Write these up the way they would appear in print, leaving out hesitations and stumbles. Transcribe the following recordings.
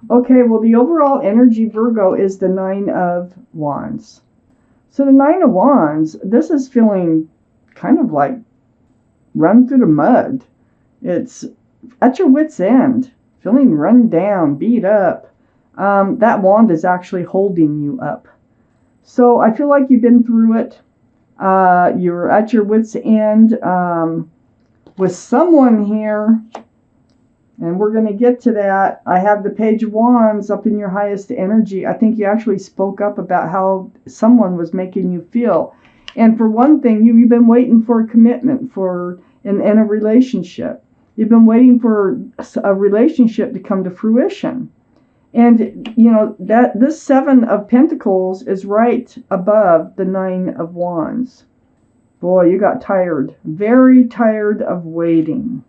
Okay, well, the overall energy, Virgo, is the Nine of Wands. So the Nine of Wands, this is feeling kind of like run through the mud. It's at your wit's end, feeling run down, beat up. That wand is actually holding you up. So I feel like you've been through it. You're at your wit's end with someone here. And we're going to get to that. I have the Page of Wands up in your highest energy. I think you actually spoke up about how someone was making you feel. And for one thing, you've been waiting for a commitment in a relationship. You've been waiting for a relationship to come to fruition. And, you know, that this Seven of Pentacles is right above the Nine of Wands. Boy, you got tired. Very tired of waiting.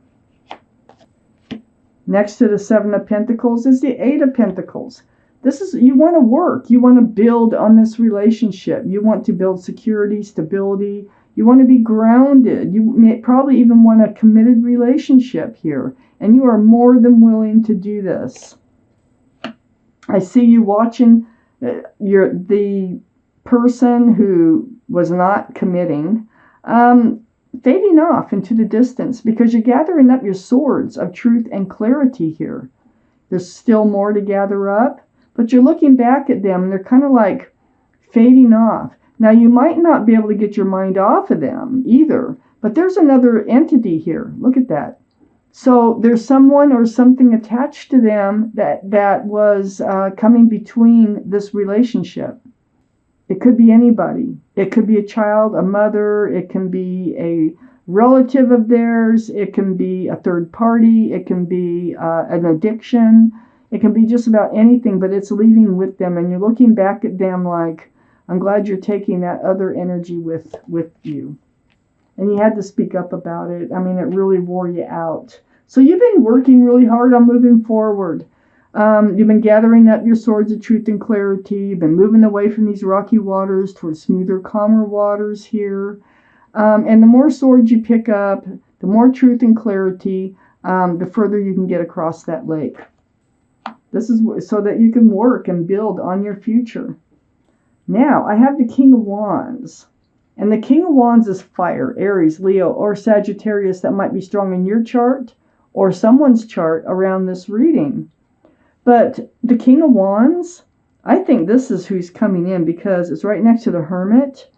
Next to the Seven of Pentacles is the Eight of Pentacles. This is, you want to work. You want to build on this relationship. You want to build security, stability. You want to be grounded. You may probably even want a committed relationship here. And you are more than willing to do this. I see you watching the person who was not committing. Fading off into the distance because you're gathering up your swords of truth and clarity here. There's still more to gather up, but you're looking back at them and they're kind of like fading off. Now, you might not be able to get your mind off of them either, but there's another entity here. Look at that. So there's someone or something attached to them that was coming between this relationship. It could be anybody. It could be a child, a mother. It can be a relative of theirs. It can be a third party. It can be an addiction. It can be just about anything, but it's leaving with them. And you're looking back at them like, I'm glad you're taking that other energy with you. And you had to speak up about it. I mean, it really wore you out. So you've been working really hard on moving forward. You've been gathering up your swords of truth and clarity. You've been moving away from these rocky waters towards smoother, calmer waters here. And the more swords you pick up, the more truth and clarity, the further you can get across that lake. This is so that you can work and build on your future. Now, I have the King of Wands. And the King of Wands is fire, Aries, Leo, or Sagittarius that might be strong in your chart or someone's chart around this reading. But the King of Wands, I think this is who's coming in because it's right next to the Hermit.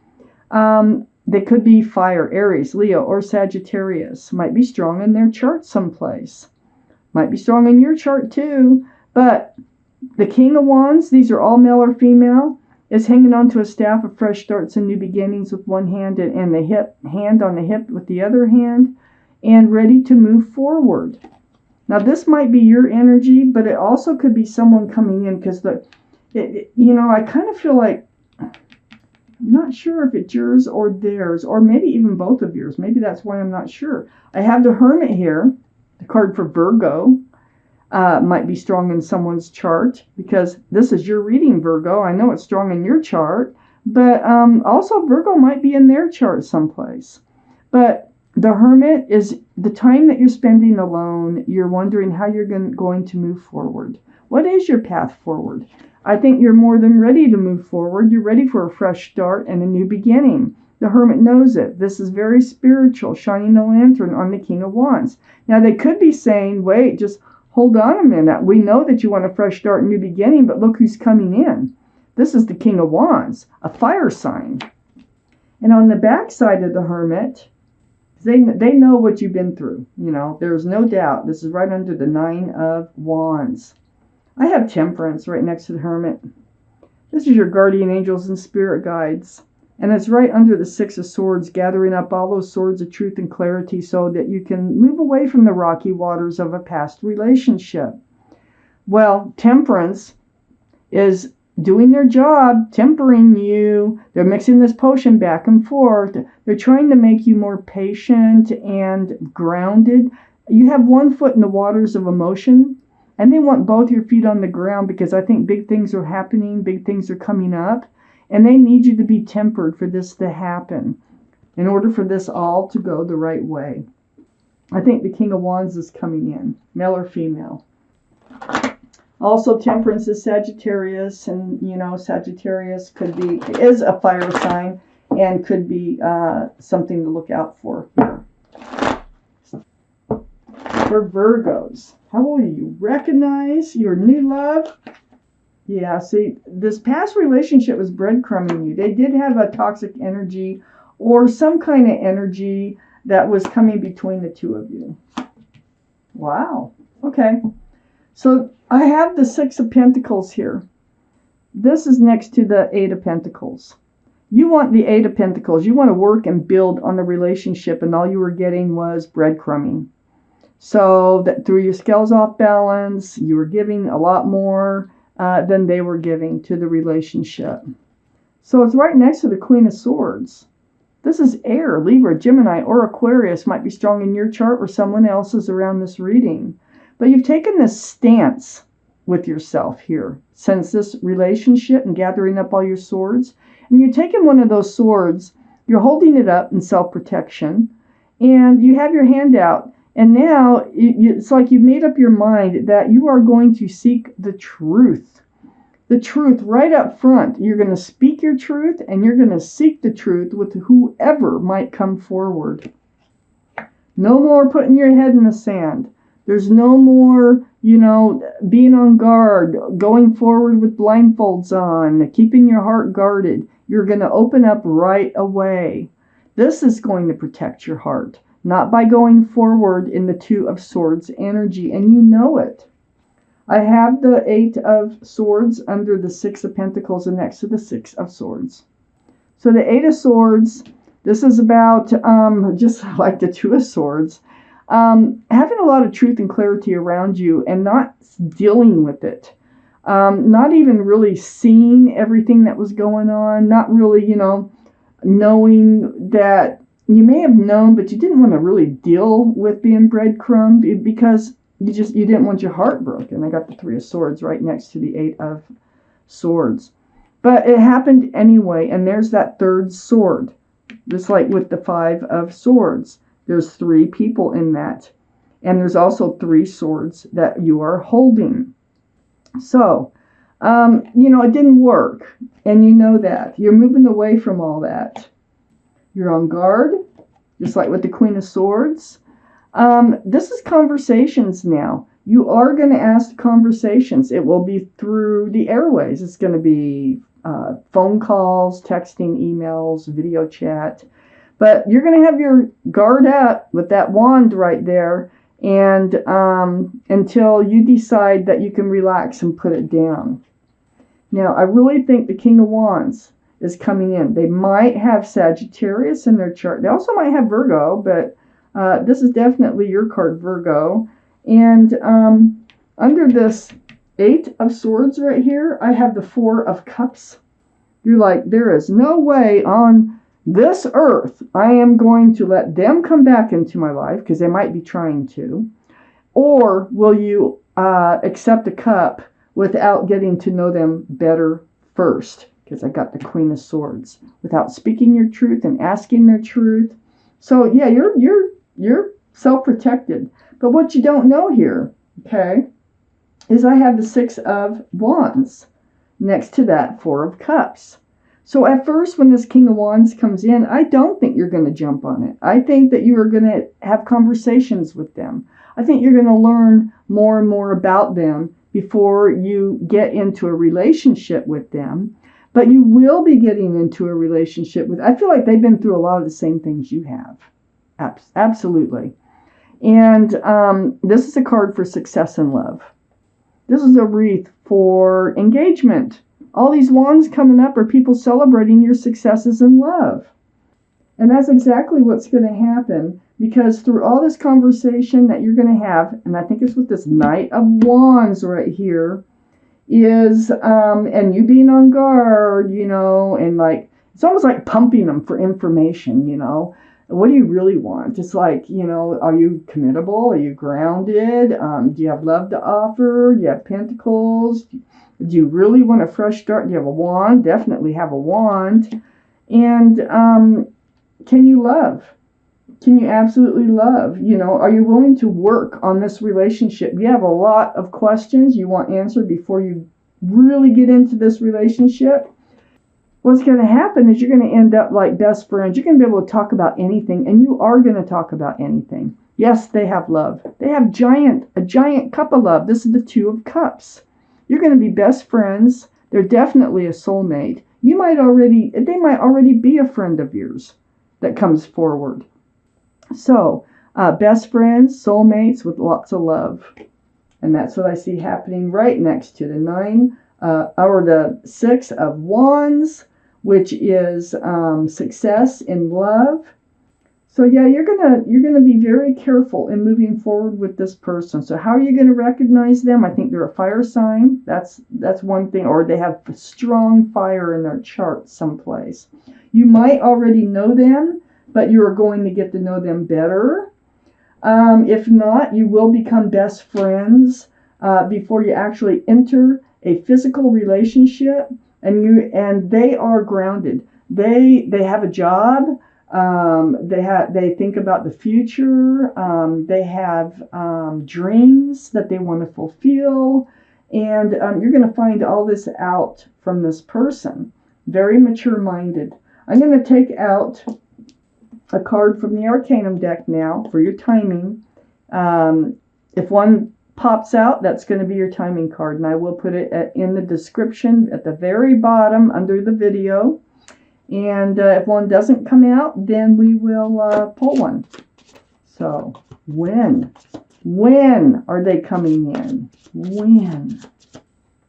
They could be fire, Aries, Leo, or Sagittarius. Might be strong in their chart someplace. Might be strong in your chart too. But the King of Wands, these are all male or female, is hanging onto a staff of fresh starts and new beginnings with one hand and the hand on the hip with the other hand, and ready to move forward. Now, this might be your energy, but it also could be someone coming in because I kind of feel like, I'm not sure if it's yours or theirs, or maybe even both of yours. Maybe that's why I'm not sure. I have the Hermit here, the card for Virgo. Might be strong in someone's chart because this is your reading, Virgo. I know it's strong in your chart, but also Virgo might be in their chart someplace. But the Hermit is the time that you're spending alone. You're wondering how you're going to move forward. What is your path forward? I think you're more than ready to move forward. You're ready for a fresh start and a new beginning. The Hermit knows it. This is very spiritual, shining a lantern on the King of Wands. Now, they could be saying, wait, just hold on a minute. We know that you want a fresh start and new beginning, but look who's coming in. This is the King of Wands, a fire sign. And on the back side of the Hermit, they know what you've been through. You know, there's no doubt. This is right under the Nine of Wands. I have Temperance right next to the Hermit. This is your guardian angels and spirit guides. And it's right under the Six of Swords, gathering up all those swords of truth and clarity so that you can move away from the rocky waters of a past relationship. Well, Temperance is doing their job, tempering you. They're mixing this potion back and forth. They're trying to make you more patient and grounded. You have one foot in the waters of emotion, and they want both your feet on the ground because I think big things are happening, big things are coming up, and they need you to be tempered for this to happen in order for this all to go the right way. I think the King of Wands is coming in, male or female. Also, Temperance is Sagittarius, and Sagittarius is a fire sign and could be something to look out for here. For Virgos, how will you recognize your new love? Yeah, see, this past relationship was breadcrumbing you. They did have a toxic energy or some kind of energy that was coming between the two of you. Wow. Okay. So I have the Six of Pentacles here. This is next to the Eight of Pentacles. You want the Eight of Pentacles. You want to work and build on the relationship, and all you were getting was breadcrumbing. So that through your scales off balance, you were giving a lot more than they were giving to the relationship. So it's right next to the Queen of Swords. This is air, Libra, Gemini, or Aquarius might be strong in your chart or someone else's around this reading. But you've taken this stance with yourself here since this relationship and gathering up all your swords. And you're taking one of those swords, you're holding it up in self-protection, and you have your hand out. And now it's like you've made up your mind that you are going to seek the truth. The truth right up front. You're going to speak your truth, and you're going to seek the truth with whoever might come forward. No more putting your head in the sand. There's no more, being on guard, going forward with blindfolds on, keeping your heart guarded. You're going to open up right away. This is going to protect your heart, not by going forward in the Two of Swords energy, and you know it. I have the Eight of Swords under the Six of Pentacles and next to the Six of Swords. So the Eight of Swords, this is about, just like the Two of Swords, having a lot of truth and clarity around you and not dealing with it. Not even really seeing everything that was going on, not really, knowing that you may have known, but you didn't want to really deal with being breadcrumbed because you didn't want your heart broken. I got the Three of Swords right next to the Eight of Swords. But it happened anyway, and there's that third sword. Just like with the Five of Swords. There's three people in that. And there's also three swords that you are holding. So, it didn't work. And you know that. You're moving away from all that. You're on guard, just like with the Queen of Swords. This is conversations now. You are going to ask conversations. It will be through the airways. It's going to be phone calls, texting, emails, video chat. But you're going to have your guard up with that wand right there, and until you decide that you can relax and put it down. Now, I really think the King of Wands is coming in. They might have Sagittarius in their chart. They also might have Virgo, but this is definitely your card, Virgo. And under this Eight of Swords right here, I have the Four of Cups. You're like, there is no way on this earth I am going to let them come back into my life, because they might be trying to. Or will you accept a cup without getting to know them better first? Because I got the Queen of Swords. Without speaking your truth and asking their truth. So yeah, you're self-protected. But what you don't know here, okay, is I have the Six of Wands next to that Four of Cups. So at first, when this King of Wands comes in, I don't think you're going to jump on it. I think that you are going to have conversations with them. I think you're going to learn more and more about them before you get into a relationship with them. But you will be getting into a relationship with, I feel like they've been through a lot of the same things you have. Absolutely. And this is a card for success in love. This is a wreath for engagement. All these wands coming up are people celebrating your successes in love. And that's exactly what's going to happen, because through all this conversation that you're going to have, and I think it's with this Knight of Wands right here, is, and you being on guard, and like, it's almost like pumping them for information, What do you really want? It's like, are you committable? Are you grounded? Do you have love to offer? Do you have pentacles? Do you really want a fresh start? Do you have a wand? Definitely have a wand. And can you love? Can you absolutely love? You know, are you willing to work on this relationship? You have a lot of questions you want answered before you really get into this relationship. What's going to happen is you're going to end up like best friends. You're going to be able to talk about anything, and you are going to talk about anything. Yes, they have love. They have a giant cup of love. This is the Two of Cups. You're going to be best friends. They're definitely a soulmate. They might already be a friend of yours that comes forward. So, best friends, soulmates with lots of love. And that's what I see happening right next to the 6 of Wands, which is success in love. So yeah, you're gonna be very careful in moving forward with this person. So how are you gonna recognize them? I think they're a fire sign. That's one thing, or they have strong fire in their chart someplace. You might already know them, but you are going to get to know them better. If not, you will become best friends before you actually enter a physical relationship, and they are grounded. They have a job. They think about the future. They have dreams that they want to fulfill, and you're going to find all this out from this person. Very mature-minded. I'm going to take out a card from the Arcanum deck now for your timing. If one pops out, that's going to be your timing card, and I will put it in the description at the very bottom under the video. And if one doesn't come out, then we will pull one. So, when are they coming in? When?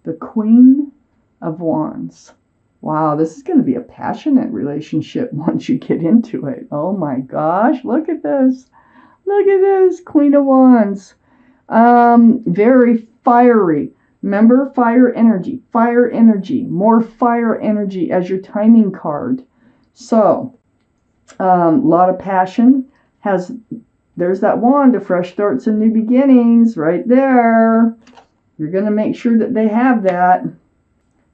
The Queen of Wands. Wow, this is going to be a passionate relationship once you get into it. Oh my gosh, look at this. Look at this, Queen of Wands. Very fiery. Remember, fire energy, more fire energy as your timing card. So, a lot of passion. There's that wand of fresh starts and new beginnings right there. You're going to make sure that they have that.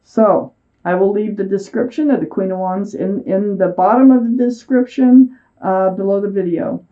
So, I will leave the description of the Queen of Wands in the bottom of the description below the video.